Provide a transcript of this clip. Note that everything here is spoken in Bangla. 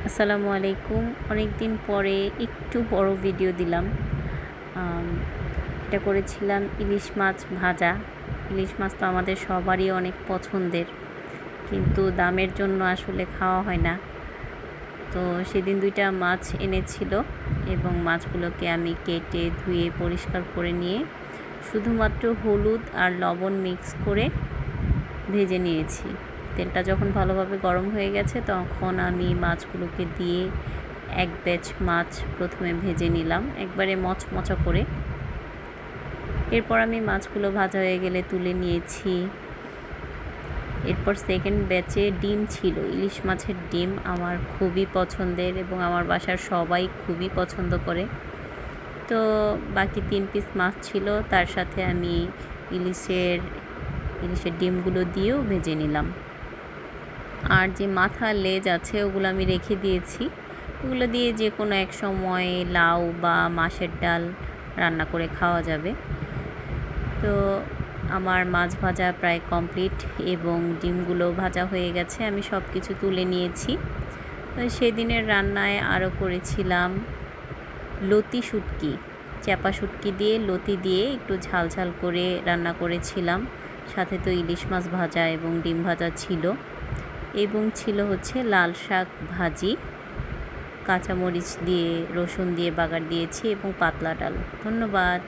আসসালামু আলাইকুম। অনেক দিন পরে একটু বড় ভিডিও দিলাম। এটা করেছিলাম ইলিশ মাছ ভাজা। ইলিশ মাছ তো আমাদের সবারই অনেক পছন্দের, কিন্তু দামের জন্য আসলে খাওয়া হয় না। তো সেদিন 2টা মাছ এনেছিল এবং মাছগুলোকে আমি কেটে ধুয়ে পরিষ্কার করে নিয়ে শুধুমাত্র হলুদ আর লবণ মিক্স করে ভেজে নিয়েছি। তেলটা যখন ভালোভাবে গরম হয়ে গেছে তখন আমি মাছগুলোকে দিয়ে এক ব্যাচ মাছ প্রথমে ভেজে নিলাম একবারে মচমচা করে। এরপর আমি মাছগুলো ভাজা হয়ে গেলে তুলে নিয়েছি। এরপর সেকেন্ড ব্যাচে ডিম ছিল, ইলিশ মাছের ডিম আমার খুবই পছন্দের এবং আমার বাসার সবাই খুবই পছন্দ করে। তো বাকি 3 পিস মাছ ছিল, তার সাথে আমি ইলিশের ডিমগুলো দিয়েও ভেজে নিলাম। আর যে মাথা লেজ আছে ওগুলো আমি রেখে দিয়েছি। ওগুলো দিয়ে যে কোনো এক সময় লাউ বা মাছের ডাল রান্না করে খাওয়া যাবে। তো আমার মাছ ভাজা প্রায় কমপ্লিট এবং ডিমগুলো ভাজা হয়ে গেছে। আমি সব কিছু তুলে নিয়েছি। সেদিনের রান্নায় আরও করেছিলাম লতি শুটকি, চ্যাপা শুটকি দিয়ে লতি দিয়ে একটু ঝাল ঝাল করে রান্না করেছিলাম। সাথে তো ইলিশ মাছ ভাজা এবং ডিম ভাজা ছিল, এবং ছিল হচ্ছে লাল শাক ভাজি, কাঁচামরিচ দিয়ে রসুন দিয়ে বাগার দিয়েছি এবং পাতলা ডাল। ধন্যবাদ।